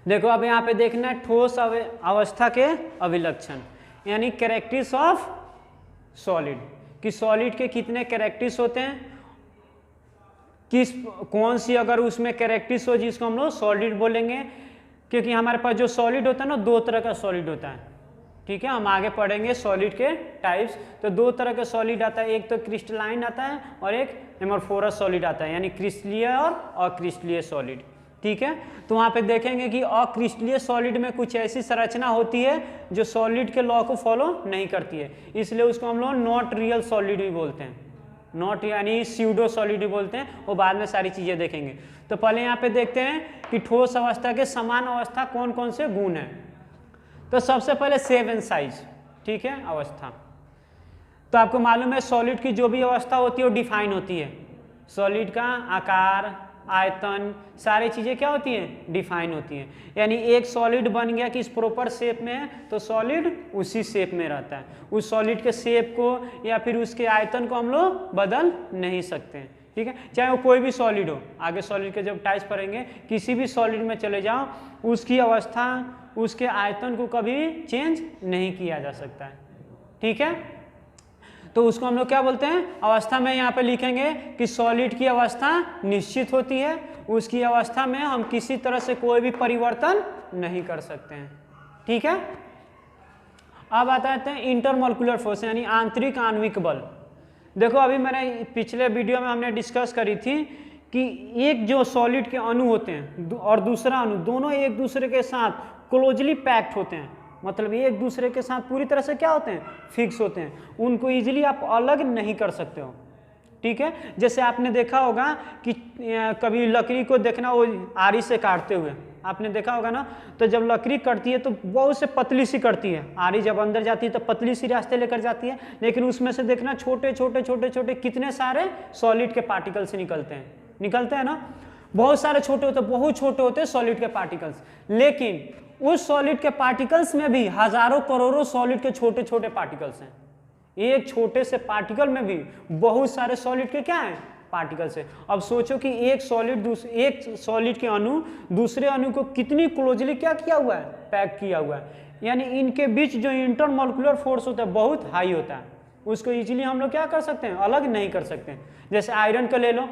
देखो अब यहाँ पे देखना है ठोस अवस्था के अभिलक्षण, यानी कैरेक्टरिस्टिक्स ऑफ सॉलिड, कि सॉलिड के कितने कैरेक्टरिस्टिक्स होते हैं, किस कौन सी अगर उसमें कैरेक्टरिस्टिक्स हो जिसको हम लोग सॉलिड बोलेंगे, क्योंकि हमारे पास जो सॉलिड होता है ना, दो तरह का सॉलिड होता है। ठीक है, हम आगे पढ़ेंगे सॉलिड के टाइप्स। तो दो तरह के सॉलिड आता है, एक तो क्रिस्टलाइन आता है और एक एमोर्फोरस सॉलिड आता है, यानी क्रिस्टलीय और अक्रिस्टलीय सॉलिड। ठीक है, तो वहाँ पे देखेंगे कि अक्रिस्टलीय सॉलिड में कुछ ऐसी संरचना होती है जो सॉलिड के लॉ को फॉलो नहीं करती है, इसलिए उसको हम लोग नॉट रियल सॉलिड भी बोलते हैं, नॉट यानी स्यूडो सॉलिड भी बोलते हैं। वो बाद में सारी चीज़ें देखेंगे। तो पहले यहाँ पे देखते हैं कि ठोस अवस्था के समान अवस्था कौन कौन से गुण हैं। तो सबसे पहले शेप एंड साइज। ठीक है, अवस्था तो आपको मालूम है सॉलिड की जो भी अवस्था होती है वो डिफाइन होती है। सॉलिड का आकार, आयतन, सारी चीज़ें क्या होती हैं, डिफाइन होती हैं। यानी एक सॉलिड बन गया कि इस प्रॉपर शेप में है तो सॉलिड उसी शेप में रहता है। उस सॉलिड के शेप को या फिर उसके आयतन को हम लोग बदल नहीं सकते हैं। ठीक है, चाहे वो कोई भी सॉलिड हो। आगे सॉलिड के जब टाइप्स पढ़ेंगे, किसी भी सॉलिड में चले जाओ, उसकी अवस्था, उसके आयतन को कभी चेंज नहीं किया जा सकता है। ठीक है, तो उसको हम लोग क्या बोलते हैं, अवस्था में यहाँ पे लिखेंगे कि सॉलिड की अवस्था निश्चित होती है, उसकी अवस्था में हम किसी तरह से कोई भी परिवर्तन नहीं कर सकते हैं। ठीक है, अब आते हैं इंटरमोलिकुलर फोर्स, यानी आंतरिक आणविक बल। देखो अभी मैंने पिछले वीडियो में हमने डिस्कस करी थी कि एक जो सॉलिड के अणु होते हैं और दूसरा अणु, दोनों एक दूसरे के साथ क्लोजली पैक्ड होते हैं, मतलब एक दूसरे के साथ पूरी तरह से क्या होते हैं, फिक्स होते हैं, उनको इजीली आप अलग नहीं कर सकते हो। ठीक है, जैसे आपने देखा होगा कि कभी लकड़ी को देखना वो आरी से काटते हुए, आपने देखा होगा ना, तो जब लकड़ी कटती है तो बहुत से पतली सी कटती है, आरी जब अंदर जाती है तो पतली सी रास्ते लेकर जाती है, लेकिन उसमें से देखना छोटे छोटे छोटे छोटे कितने सारे सॉलिड के पार्टिकल्स निकलते हैं ना, बहुत सारे छोटे होते हैं, बहुत छोटे होते हैं सॉलिड के पार्टिकल्स। लेकिन उस सॉलिड के पार्टिकल्स में भी हजारों करोड़ों सॉलिड के छोटे छोटे पार्टिकल्स हैं। एक छोटे से पार्टिकल में भी बहुत सारे सॉलिड के क्या हैं, पार्टिकल्स है। अब सोचो कि एक सॉलिड के अणु दूसरे अणु को कितनी क्लोजली क्या किया हुआ है, पैक किया हुआ है, यानी इनके बीच जो इंटरमोलिकुलर फोर्स होता है बहुत हाई होता है, उसको इजीली हम लोग क्या कर सकते हैं, अलग नहीं कर सकते हैं। जैसे आयरन को ले लो,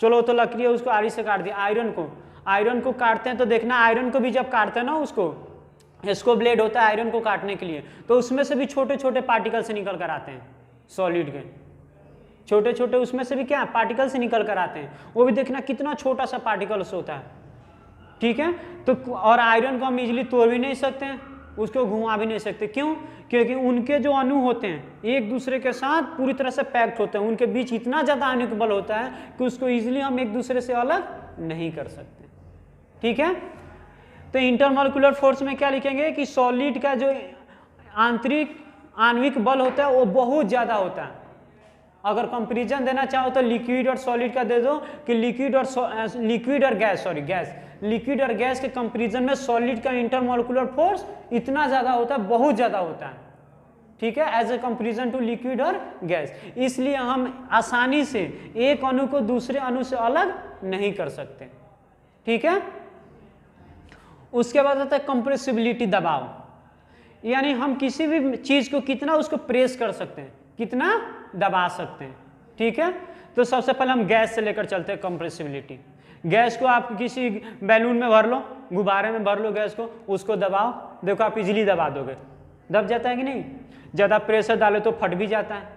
चलो तो लकड़ी है उसको आरी से काट दिया, आयरन को काटते हैं तो देखना आयरन को भी जब काटते हैं ना, इसको ब्लेड होता है आयरन को काटने के लिए, तो उसमें से भी छोटे छोटे पार्टिकल से निकल कर आते हैं, सॉलिड के छोटे छोटे उसमें से भी क्या पार्टिकल से निकल कर आते हैं, वो भी देखना कितना छोटा सा पार्टिकल्स होता है। ठीक है, तो और आयरन को हम इजीली तोड़ भी नहीं सकते हैं, उसको घुमा भी नहीं सकते, क्यों, क्योंकि उनके जो अणु होते हैं एक दूसरे के साथ पूरी तरह से पैक्ड होते हैं, उनके बीच इतना ज़्यादा आणविक बल होता है कि उसको इजीली हम एक दूसरे से अलग नहीं कर सकते। ठीक है, तो इंटरमोलिकुलर फोर्स में क्या लिखेंगे कि सॉलिड का जो आंतरिक आणविक बल होता है वो बहुत ज़्यादा होता है। अगर कंपैरिजन देना चाहो तो लिक्विड और सॉलिड का दे दो कि लिक्विड और गैस के कंपैरिजन में सॉलिड का इंटरमोलिकुलर फोर्स इतना ज़्यादा होता है, बहुत ज़्यादा होता है। ठीक है, as a comparison to liquid और गैस, इसलिए हम आसानी से एक अणु को दूसरे अणु से अलग नहीं कर सकते। ठीक है, उसके बाद आता है कंप्रेसिबिलिटी, दबाव, यानी हम किसी भी चीज को कितना उसको प्रेस कर सकते हैं, कितना दबा सकते हैं। ठीक है, तो सबसे पहले हम गैस से लेकर चलते हैं कंप्रेसिबिलिटी। गैस को आप किसी बैलून में भर लो, गुब्बारे में भर लो गैस को, उसको दबाओ, देखो आप इजीली दबा दोगे, दब जाता है कि नहीं, ज़्यादा प्रेशर डाले तो फट भी जाता है,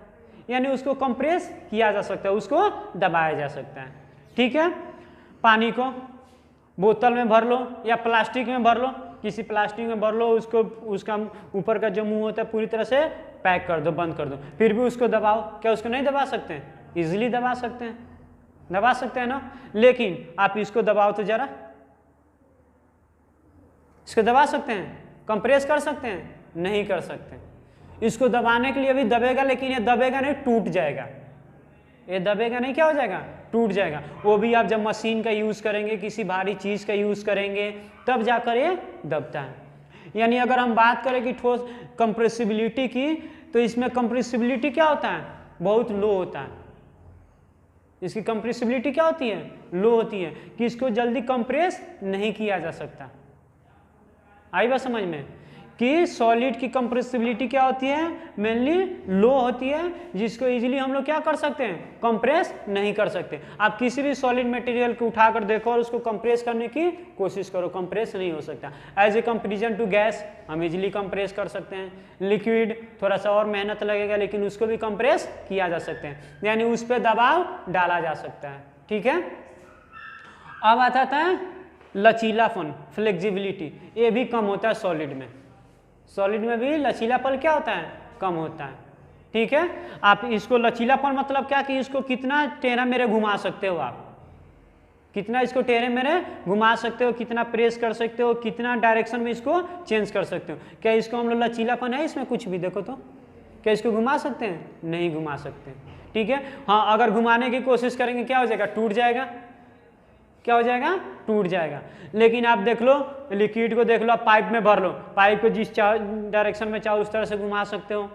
यानी उसको कंप्रेस किया जा सकता है, उसको दबाया जा सकता है। ठीक है, पानी को बोतल में भर लो या प्लास्टिक में भर लो, किसी प्लास्टिक में भर लो, उसको उसका ऊपर का जो मुंह होता है पूरी तरह से पैक कर दो, बंद कर दो, फिर भी उसको दबाओ, क्या उसको नहीं दबा सकते हैं, इजीली दबा सकते हैं ना। लेकिन आप इसको दबाओ तो जरा, इसको दबा सकते हैं, कंप्रेस कर सकते हैं, नहीं कर सकते। इसको दबाने के लिए भी दबेगा, लेकिन ये दबेगा नहीं, टूट जाएगा, ये दबेगा नहीं, क्या हो जाएगा, टूट जाएगा। वो भी आप जब मशीन का यूज़ करेंगे, किसी भारी चीज़ का यूज़ करेंगे, तब जाकर ये दबता है। यानी अगर हम बात करें कि ठोस कंप्रेसिबिलिटी की, तो इसमें कंप्रेसिबिलिटी क्या होता है, बहुत लो होता है। इसकी कंप्रेसिबिलिटी क्या होती है, लो होती है, कि इसको जल्दी कंप्रेस नहीं किया जा सकता। आई बात समझ में कि सॉलिड की कंप्रेसिबिलिटी क्या होती है, मेनली लो होती है, जिसको इजीली हम लोग क्या कर सकते हैं, कंप्रेस नहीं कर सकते। आप किसी भी सॉलिड मटेरियल को उठाकर देखो और उसको कंप्रेस करने की कोशिश करो, कंप्रेस नहीं हो सकता। As a comparison to gas हम इजीली कंप्रेस कर सकते हैं, लिक्विड थोड़ा सा और मेहनत लगेगा लेकिन उसको भी कंप्रेस किया जा सकते हैं, यानी उस पर दबाव डाला जा सकता है। ठीक है, अब आता है लचीलापन, फ्लेक्सिबिलिटी, ये भी कम होता है सॉलिड में। सॉलिड में भी लचीलापन क्या होता है, कम होता है। ठीक है, आप इसको लचीलापन मतलब क्या कि इसको कितना टेढ़ा मेरे घुमा सकते हो, आप कितना इसको टेढ़े मेरे घुमा सकते हो, कितना प्रेस कर सकते हो, कितना डायरेक्शन में इसको चेंज कर सकते हो। क्या इसको हम लोग लचीलापन है इसमें कुछ भी, देखो तो क्या इसको घुमा सकते हैं, नहीं घुमा सकते। ठीक है, हाँ अगर घुमाने की कोशिश करेंगे क्या हो जाएगा, टूट जाएगा, क्या हो जाएगा, टूट जाएगा। लेकिन आप देख लो लिक्विड को, देख लो आप पाइप में भर लो, पाइप को जिस डायरेक्शन में चाहो उस तरह से घुमा सकते हो।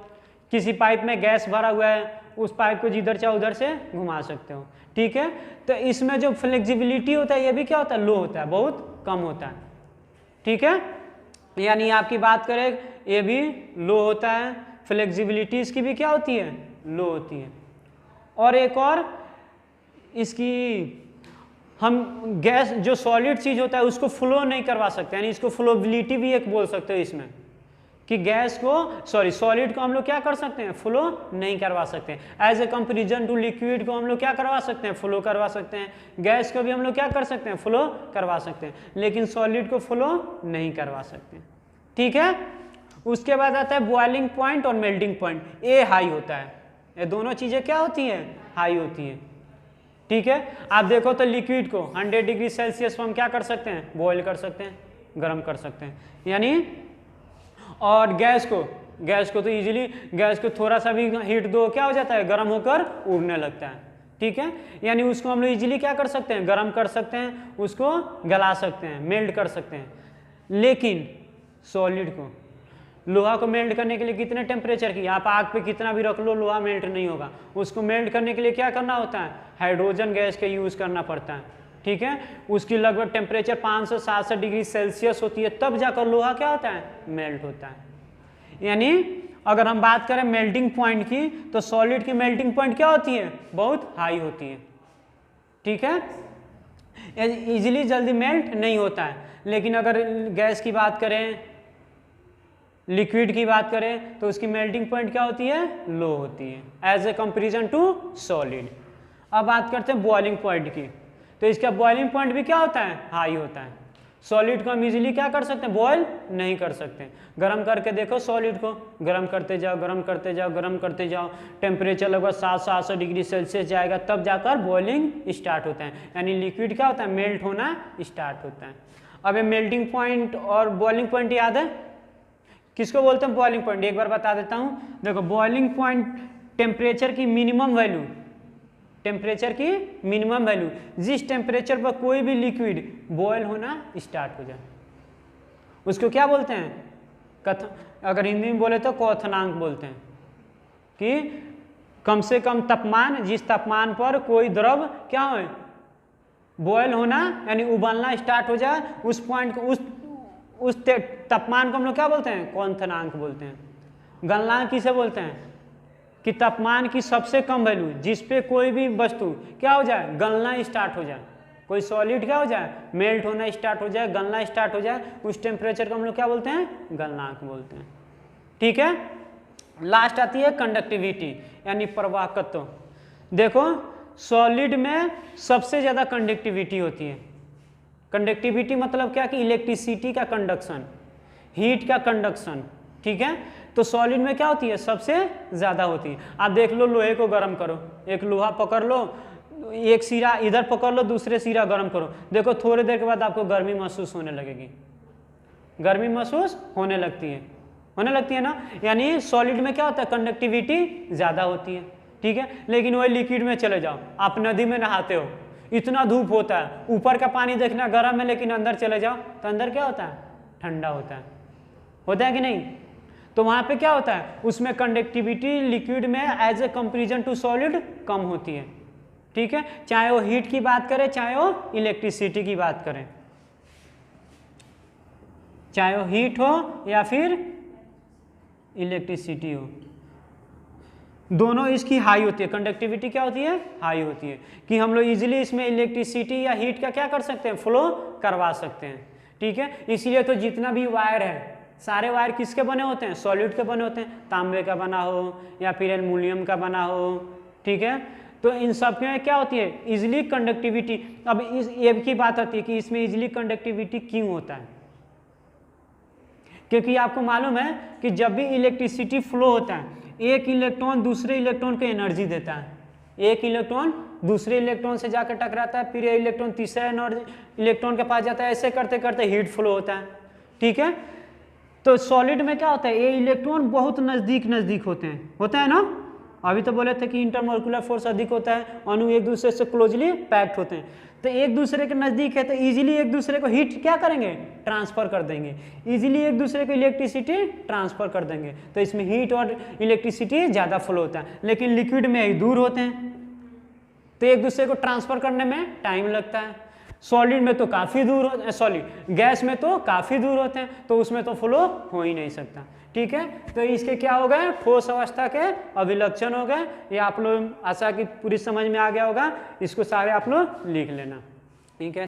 किसी पाइप में गैस भरा हुआ है, उस पाइप को जिधर चाहो उधर से घुमा सकते हो। ठीक है, तो इसमें जो फ्लेक्सिबिलिटी होता है ये भी क्या होता है, लो होता है, बहुत कम होता है। ठीक है, यानी आपकी बात करें ये भी लो होता है, फ्लेक्सिबिलिटी इसकी भी क्या होती है, लो होती है। और एक और इसकी, हम गैस जो सॉलिड चीज होता है उसको फ्लो नहीं करवा सकते, यानी इसको फ्लोबिलिटी भी एक बोल सकते हो इसमें, कि गैस को सॉलिड को हम लोग क्या कर सकते हैं, फ्लो नहीं करवा सकते। As a comparison to liquid को हम लोग क्या करवा सकते हैं, फ्लो करवा सकते हैं। गैस को भी हम लोग क्या कर सकते हैं, फ्लो करवा सकते हैं, लेकिन सॉलिड को फ्लो नहीं करवा सकते। ठीक है, उसके बाद आता है बॉइलिंग पॉइंट और मेल्टिंग पॉइंट, ये हाई होता है। ये दोनों चीजें क्या होती हैं, हाई होती है। ठीक है, आप देखो तो लिक्विड को 100 डिग्री सेल्सियस पर हम क्या कर सकते हैं, बॉयल कर सकते हैं, गर्म कर सकते हैं, यानी। और गैस को तो इजीली, गैस को थोड़ा सा भी हीट दो क्या हो जाता है, गर्म होकर उड़ने लगता है। ठीक है, यानी उसको हम लोग इजीली क्या कर सकते हैं, गर्म कर सकते हैं, उसको गला सकते हैं, मेल्ट कर सकते हैं। लेकिन सॉलिड को, लोहा को मेल्ट करने के लिए कितने टेम्परेचर की, आप आग पे कितना भी रख लो लोहा मेल्ट नहीं होगा। उसको मेल्ट करने के लिए क्या करना होता है, हाइड्रोजन गैस का यूज़ करना पड़ता है। ठीक है, उसकी लगभग टेम्परेचर 500-700 डिग्री सेल्सियस होती है, तब जाकर लोहा क्या होता है, मेल्ट होता है। यानी अगर हम बात करें मेल्टिंग पॉइंट की, तो सॉलिड की मेल्टिंग पॉइंट क्या होती है, बहुत हाई होती है। ठीक है, इजीली जल्दी मेल्ट नहीं होता है। लेकिन अगर गैस की बात करें, लिक्विड की बात करें, तो उसकी मेल्टिंग पॉइंट क्या होती है, लो होती है as a comparison to solid. अब बात करते हैं बॉइलिंग पॉइंट की, तो इसका बॉइलिंग पॉइंट भी क्या होता है, हाई होता है। सॉलिड को हम इजीली क्या कर सकते हैं, बॉयल नहीं कर सकते। गर्म करके देखो सॉलिड को, गर्म करते जाओ, गर्म करते जाओ, गर्म करते जाओ, टेम्परेचर लगभग 700-800 डिग्री सेल्सियस जाएगा, तब जाकर बॉइलिंग स्टार्ट होता है, यानी लिक्विड क्या होता है, मेल्ट होना स्टार्ट होता है। अब ये मेल्टिंग पॉइंट और बॉइलिंग पॉइंट याद है, किसको बोलते हैं बॉइलिंग पॉइंट, एक बार बता देता हूँ। देखो बॉइलिंग पॉइंट टेम्परेचर की मिनिमम वैल्यू, टेम्परेचर की मिनिमम वैल्यू, जिस टेम्परेचर पर कोई भी लिक्विड बॉयल होना स्टार्ट हो जाए, उसको क्या बोलते हैं, अगर हिंदी में बोले तो क्वथनांक बोलते हैं। कि कम से कम तापमान, जिस तापमान पर कोई द्रव क्या हो, बॉयल होना यानी उबलना स्टार्ट हो जाए, उस पॉइंट को, उस तापमान को हम लोग क्या बोलते हैं, क्वथनांक बोलते हैं। गलनांक किसे बोलते हैं, कि तापमान की सबसे कम वैल्यू जिस पे कोई भी वस्तु क्या हो जाए, गलना स्टार्ट हो जाए, कोई सॉलिड क्या हो जाए, मेल्ट होना स्टार्ट हो जाए, गलना स्टार्ट हो जाए, उस टेम्परेचर को हम लोग क्या बोलते हैं, गलनांक बोलते हैं। ठीक है, लास्ट आती है कंडक्टिविटी यानी प्रवाहकत्व। देखो सॉलिड में सबसे ज़्यादा कंडक्टिविटी होती है। कंडक्टिविटी मतलब क्या कि इलेक्ट्रिसिटी का कंडक्शन, हीट का कंडक्शन। ठीक है, तो सॉलिड में क्या होती है, सबसे ज़्यादा होती है। आप देख लो लोहे को गर्म करो, एक लोहा पकड़ लो, एक सिरा इधर पकड़ लो, दूसरे सिरा गर्म करो, देखो थोड़ी देर के बाद आपको गर्मी महसूस होने लगेगी, गर्मी महसूस होने लगती है ना। यानी सॉलिड में क्या होता है, कंडक्टिविटी ज़्यादा होती है। ठीक है, लेकिन वही लिक्विड में चले जाओ, आप नदी में नहाते हो, इतना धूप होता है, ऊपर का पानी देखना गर्म है, लेकिन अंदर चले जाओ तो अंदर क्या होता है, ठंडा होता है कि नहीं। तो वहाँ पे क्या होता है, उसमें कंडक्टिविटी लिक्विड में as a comparison to solid कम होती है। ठीक है, चाहे वो हीट की बात करें, चाहे वो इलेक्ट्रिसिटी की बात करें, चाहे वो हीट हो या फिर इलेक्ट्रिसिटी हो, दोनों इसकी हाई होती है, कंडक्टिविटी क्या होती है, हाई होती है, कि हम लोग इजीली इसमें इलेक्ट्रिसिटी या हीट का क्या कर सकते हैं, फ्लो करवा सकते हैं। ठीक है, इसीलिए तो जितना भी वायर है सारे वायर किसके बने होते हैं, सॉलिड के बने होते हैं, तांबे का बना हो या फिर एल्युमिनियम का बना हो। ठीक है, तो इन सब में क्या होती है, इजीली कंडक्टिविटी। अब इस ये की बात आती है कि इसमें इजीली कंडक्टिविटी क्यों होता है, क्योंकि आपको मालूम है कि जब भी इलेक्ट्रिसिटी फ्लो होता है एक इलेक्ट्रॉन दूसरे इलेक्ट्रॉन को एनर्जी देता है, एक इलेक्ट्रॉन दूसरे इलेक्ट्रॉन से जाकर टकराता है, फिर ये इलेक्ट्रॉन तीसरे इलेक्ट्रॉन के पास जाता है, ऐसे करते करते हीट फ्लो होता है। ठीक है, तो सॉलिड में क्या होता है, ये इलेक्ट्रॉन बहुत नज़दीक होते हैं, होता है ना, अभी तो बोले थे कि इंटरमोलिकुलर फोर्स अधिक होता है, अणु एक दूसरे से क्लोजली पैक्ड होते हैं, तो एक दूसरे के नज़दीक है तो इजीली एक दूसरे को हीट क्या करेंगे, ट्रांसफ़र कर देंगे, इजीली एक दूसरे को इलेक्ट्रिसिटी ट्रांसफ़र कर देंगे, तो इसमें हीट और इलेक्ट्रिसिटी ज़्यादा फ्लो होता है। लेकिन लिक्विड में ही दूर होते हैं तो एक दूसरे को ट्रांसफ़र करने में टाइम लगता है, सॉलिड में तो काफ़ी दूर हो, सॉलिड गैस में तो काफ़ी दूर होते हैं, तो उसमें तो फ्लो हो ही नहीं सकता। ठीक है, तो इसके क्या हो गए, ठोस अवस्था के अभिलक्षण हो गए। ये आप लोग आशा की पूरी समझ में आ गया होगा, इसको सारे आप लोग लिख लेना। ठीक है।